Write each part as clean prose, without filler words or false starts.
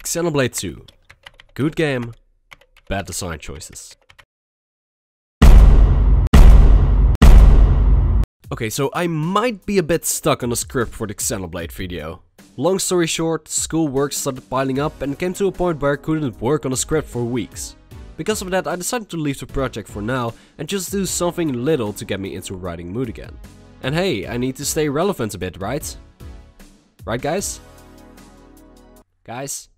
Xenoblade 2. Good game, bad design choices. Okay, so I might be a bit stuck on the script for the Xenoblade video. Long story short, school work started piling up and came to a point where I couldn't work on the script for weeks. Because of that, I decided to leave the project for now and just do something little to get me into writing mood again. And hey, I need to stay relevant a bit, right? Right, guys? Guys?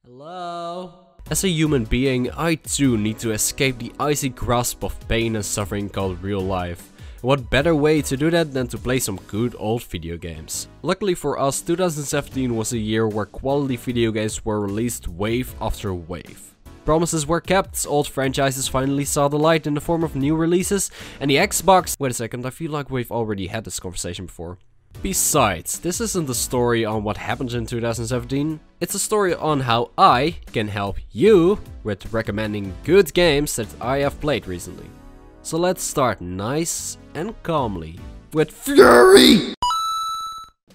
Hello? As a human being, I too need to escape the icy grasp of pain and suffering called real life. What better way to do that than to play some good old video games. Luckily for us, 2017 was a year where quality video games were released wave after wave. Promises were kept, old franchises finally saw the light in the form of new releases, and the Xbox— wait a second, I feel like we've already had this conversation before. Besides, this isn't a story on what happened in 2017, it's a story on how I can help you with recommending good games that I have played recently. So let's start nice and calmly with Furi!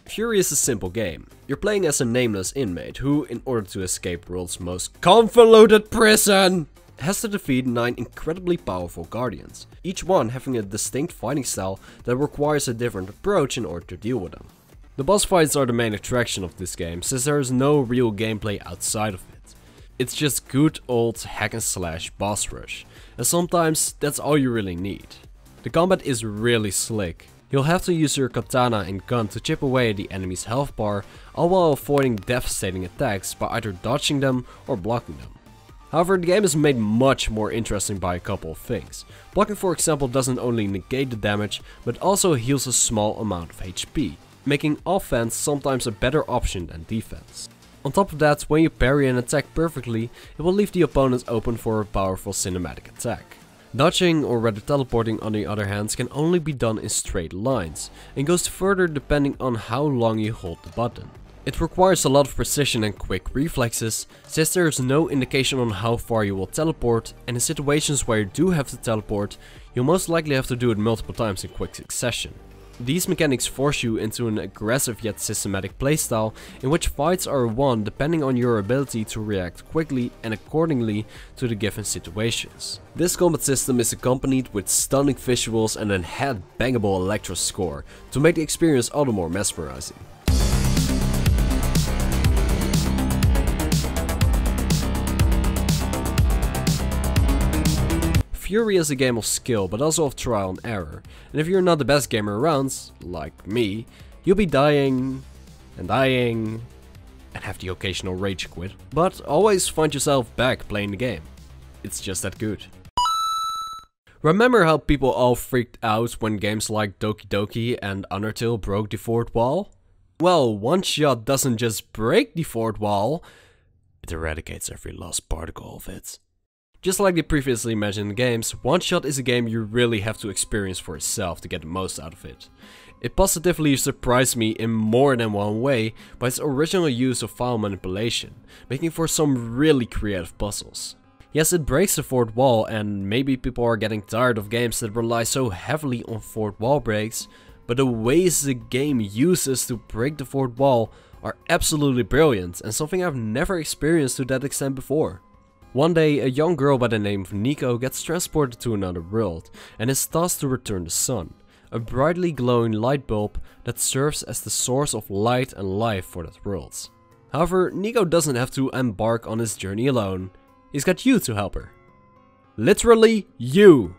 Furi is a simple game. You're playing as a nameless inmate who, in order to escape the world's most convoluted prison, has to defeat 9 incredibly powerful guardians, each one having a distinct fighting style that requires a different approach in order to deal with them. The boss fights are the main attraction of this game, since there is no real gameplay outside of it. It's just good old hack and slash boss rush, and sometimes that's all you really need. The combat is really slick. You'll have to use your katana and gun to chip away at the enemy's health bar, all while avoiding devastating attacks by either dodging them or blocking them. However, the game is made much more interesting by a couple of things. Blocking, for example, doesn't only negate the damage, but also heals a small amount of HP, making offense sometimes a better option than defense. On top of that, when you parry an attack perfectly, it will leave the opponent open for a powerful cinematic attack. Dodging, or rather teleporting on the other hand, can only be done in straight lines, and goes further depending on how long you hold the button. It requires a lot of precision and quick reflexes, since there is no indication on how far you will teleport, and in situations where you do have to teleport, you'll most likely have to do it multiple times in quick succession. These mechanics force you into an aggressive yet systematic playstyle, in which fights are won depending on your ability to react quickly and accordingly to the given situations. This combat system is accompanied with stunning visuals and a head-bangable electro score to make the experience all the more mesmerizing. Furi is a game of skill, but also of trial and error, and if you're not the best gamer around, like me, you'll be dying, and have the occasional rage quit, but always find yourself back playing the game. It's just that good. Remember how people all freaked out when games like Doki Doki and Undertale broke the fourth wall? Well, Oneshot doesn't just break the fourth wall, it eradicates every lost particle of it. Just like the previously mentioned games, Oneshot is a game you really have to experience for yourself to get the most out of it. It positively surprised me in more than one way by its original use of file manipulation, making for some really creative puzzles. Yes, it breaks the fourth wall, and maybe people are getting tired of games that rely so heavily on fourth wall breaks, but the ways the game uses to break the fourth wall are absolutely brilliant and something I've never experienced to that extent before. One day, a young girl by the name of Nico gets transported to another world and is tasked to return the sun, a brightly glowing light bulb that serves as the source of light and life for that world. However, Nico doesn't have to embark on his journey alone. He's got you to help her. Literally you,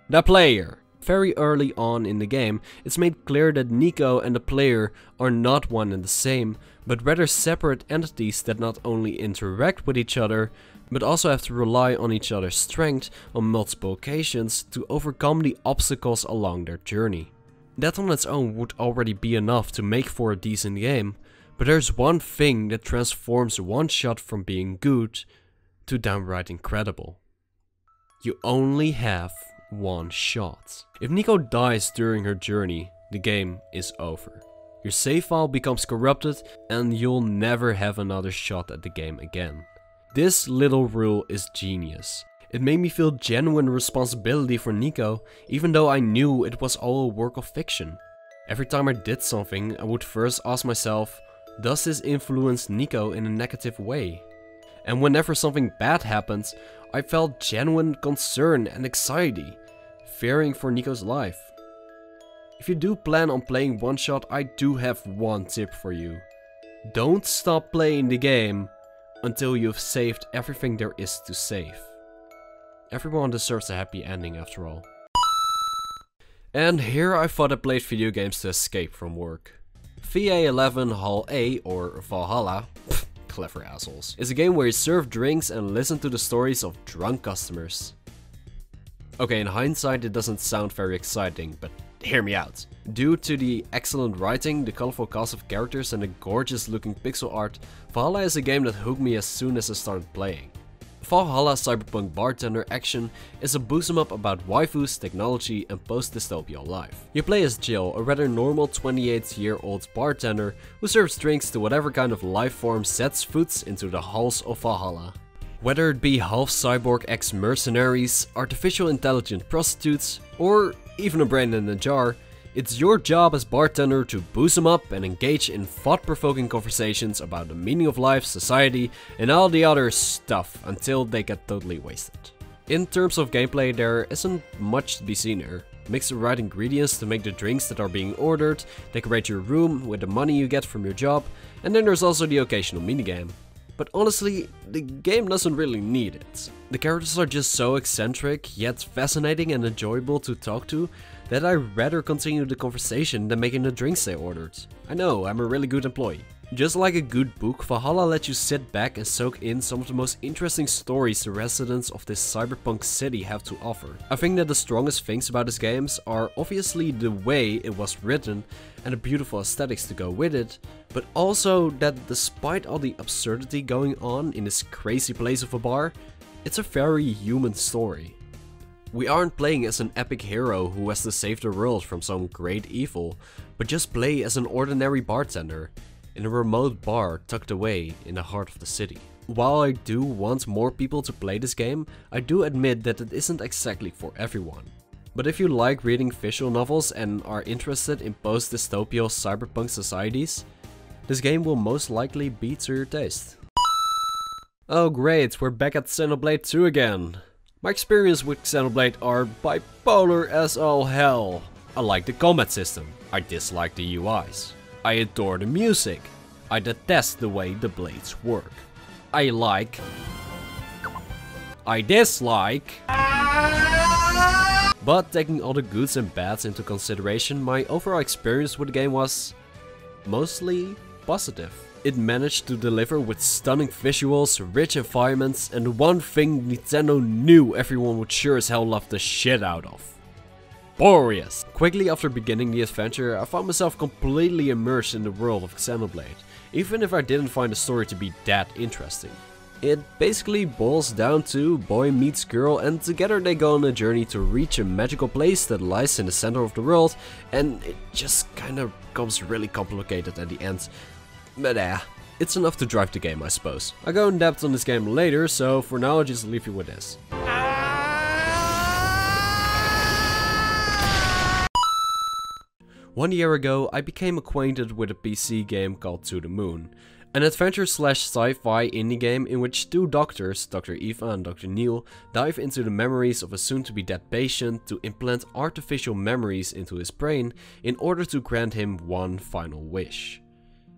the player. Very early on in the game, it's made clear that Nico and the player are not one and the same, but rather separate entities that not only interact with each other, but also have to rely on each other's strength on multiple occasions to overcome the obstacles along their journey. That on its own would already be enough to make for a decent game, but there's one thing that transforms Oneshot from being good to downright incredible. You only have one shot. If Nico dies during her journey, the game is over. Your save file becomes corrupted and you'll never have another shot at the game again. This little rule is genius. It made me feel genuine responsibility for Nico, even though I knew it was all a work of fiction. Every time I did something, I would first ask myself, Does this influence Nico in a negative way? And whenever something bad happens, I felt genuine concern and anxiety, fearing for Nico's life. If you do plan on playing Oneshot, I do have one tip for you. Don't stop playing the game until you've saved everything there is to save. Everyone deserves a happy ending after all. And here I thought I played video games to escape from work. VA11 Hall A, or Valhalla, clever assholes, is a game where you serve drinks and listen to the stories of drunk customers. Okay, in hindsight it doesn't sound very exciting, but hear me out. Due to the excellent writing, the colorful cast of characters and the gorgeous looking pixel art, Valhalla is a game that hooked me as soon as I started playing. Valhalla cyberpunk bartender action is a boost 'em up about waifus, technology and post-dystopian life. You play as Jill, a rather normal 28-year-old bartender who serves drinks to whatever kind of life form sets foot into the halls of Valhalla. Whether it be half-cyborg ex-mercenaries, artificial intelligent prostitutes, or even a brain in a jar, it's your job as bartender to boost them up and engage in thought-provoking conversations about the meaning of life, society, and all the other stuff until they get totally wasted. In terms of gameplay, there isn't much to be seen here. Mix the right ingredients to make the drinks that are being ordered, decorate your room with the money you get from your job, and then there's also the occasional minigame. But honestly, the game doesn't really need it. The characters are just so eccentric, yet fascinating and enjoyable to talk to, that I'd rather continue the conversation than making the drinks they ordered. I know, I'm a really good employee. Just like a good book, Valhalla lets you sit back and soak in some of the most interesting stories the residents of this cyberpunk city have to offer. I think that the strongest things about these games are obviously the way it was written and the beautiful aesthetics to go with it, but also that despite all the absurdity going on in this crazy place of a bar, it's a very human story. We aren't playing as an epic hero who has to save the world from some great evil, but just play as an ordinary bartender in a remote bar tucked away in the heart of the city. While I do want more people to play this game, I do admit that it isn't exactly for everyone. But if you like reading visual novels and are interested in post-dystopian cyberpunk societies, this game will most likely be to your taste. Oh great, we're back at Xenoblade 2 again. My experience with Xenoblade are bipolar as all hell. I like the combat system, I dislike the UIs. I adore the music, I detest the way the blades work. I dislike. But taking all the goods and bads into consideration, my overall experience with the game was mostly positive. It managed to deliver with stunning visuals, rich environments, and the one thing Nintendo knew everyone would sure as hell love the shit out of: Boreas. Quickly after beginning the adventure, I found myself completely immersed in the world of Xenoblade, even if I didn't find the story to be that interesting. It basically boils down to boy meets girl, and together they go on a journey to reach a magical place that lies in the center of the world, and it just kinda becomes really complicated at the end. But it's enough to drive the game, I suppose. I'll go in depth on this game later, so for now I'll just leave you with this. One year ago, I became acquainted with a PC game called Pseudomoon, an adventure/sci-fi indie game in which two doctors, Dr. Eva and Dr. Neil, dive into the memories of a soon-to-be dead patient to implant artificial memories into his brain in order to grant him one final wish.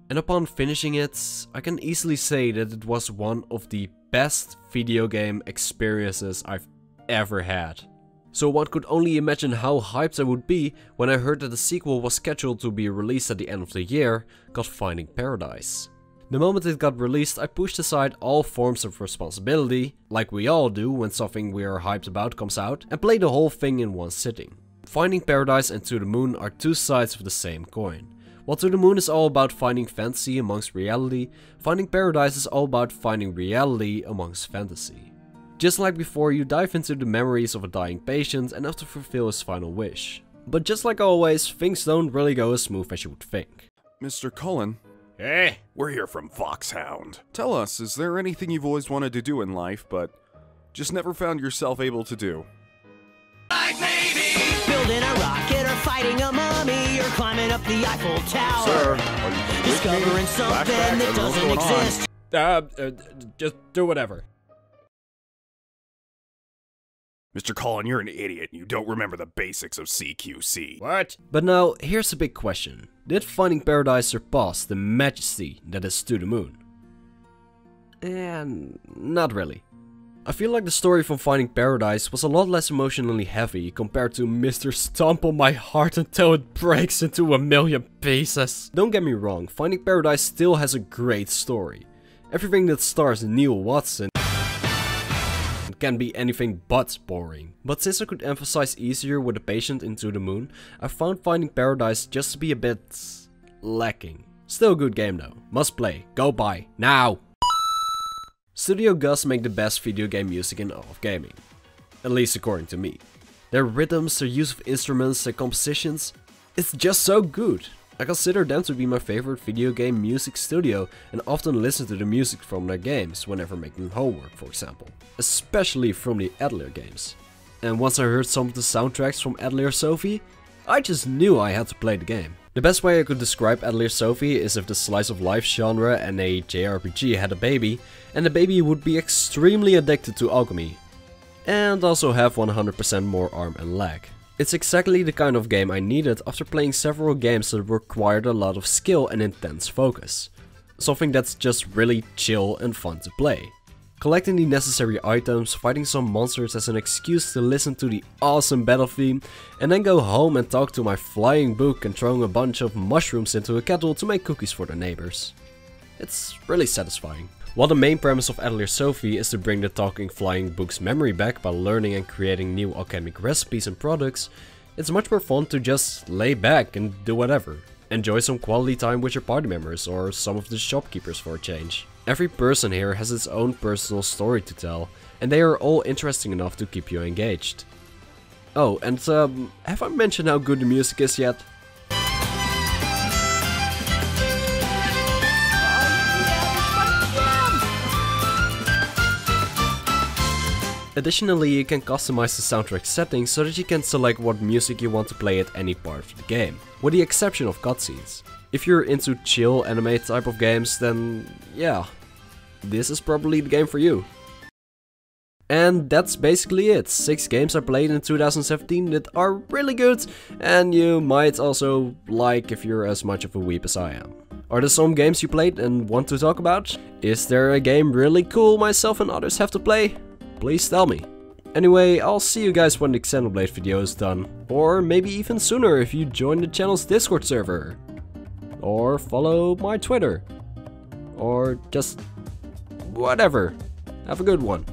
And upon finishing it, I can easily say that it was one of the best video game experiences I've ever had. So one could only imagine how hyped I would be when I heard that the sequel was scheduled to be released at the end of the year, called Finding Paradise. The moment it got released, I pushed aside all forms of responsibility, like we all do when something we are hyped about comes out, and played the whole thing in one sitting. Finding Paradise and Pseudomoon are two sides of the same coin. While Pseudomoon is all about finding fantasy amongst reality, Finding Paradise is all about finding reality amongst fantasy. Just like before, you dive into the memories of a dying patient and have to fulfill his final wish. But just like always, things don't really go as smooth as you would think. Mr. Cullen? Hey, we're here from Foxhound. Tell us, is there anything you've always wanted to do in life, but just never found yourself able to do? Like maybe building a rocket or fighting a mummy or climbing up the Eiffel Tower. Sir, are you with me? Discovering something Flashback, that I don't know what's doesn't going on. exist. Just do whatever. Mr. Cullen, you're an idiot and you don't remember the basics of CQC. What? But now, here's a big question. Did Finding Paradise surpass the majesty that is Pseudomoon? And not really. I feel like the story from Finding Paradise was a lot less emotionally heavy compared to Mr. Stomp on my heart until it breaks into a million pieces. Don't get me wrong, Finding Paradise still has a great story. Everything that stars Neil Watson can be anything but boring. But since I could emphasize easier with the patient in Pseudomoon, I found Finding Paradise just to be a bit lacking. Still a good game though. Must play. Go buy. Now! Studio Gus make the best video game music in all of gaming. At least according to me. Their rhythms, their use of instruments, their compositions, it's just so good. I consider them to be my favorite video game music studio and often listen to the music from their games whenever making homework, for example. Especially from the Atelier games. And once I heard some of the soundtracks from Atelier Sophie, I just knew I had to play the game. The best way I could describe Atelier Sophie is if the slice of life genre and a JRPG had a baby, and the baby would be extremely addicted to alchemy. And also have 100% more arm and leg. It's exactly the kind of game I needed after playing several games that required a lot of skill and intense focus. Something that's just really chill and fun to play. Collecting the necessary items, fighting some monsters as an excuse to listen to the awesome battle theme, and then go home and talk to my flying book and throwing a bunch of mushrooms into a kettle to make cookies for the neighbors. It's really satisfying. While the main premise of Atelier Sophie is to bring the talking flying book's memory back by learning and creating new alchemic recipes and products, it's much more fun to just lay back and do whatever. Enjoy some quality time with your party members or some of the shopkeepers for a change. Every person here has its own personal story to tell, and they are all interesting enough to keep you engaged. Oh, and have I mentioned how good the music is yet? Additionally, you can customize the soundtrack settings so that you can select what music you want to play at any part of the game, with the exception of cutscenes. If you're into chill anime type of games, then yeah, this is probably the game for you. And that's basically it. 6 games I played in 2017 that are really good and you might also like if you're as much of a weep as I am. Are there some games you played and want to talk about? Is there a game really cool myself and others have to play? Please tell me. Anyway, I'll see you guys when the Xenoblade video is done. Or maybe even sooner if you join the channel's Discord server. Or follow my Twitter. Or just whatever. Have a good one.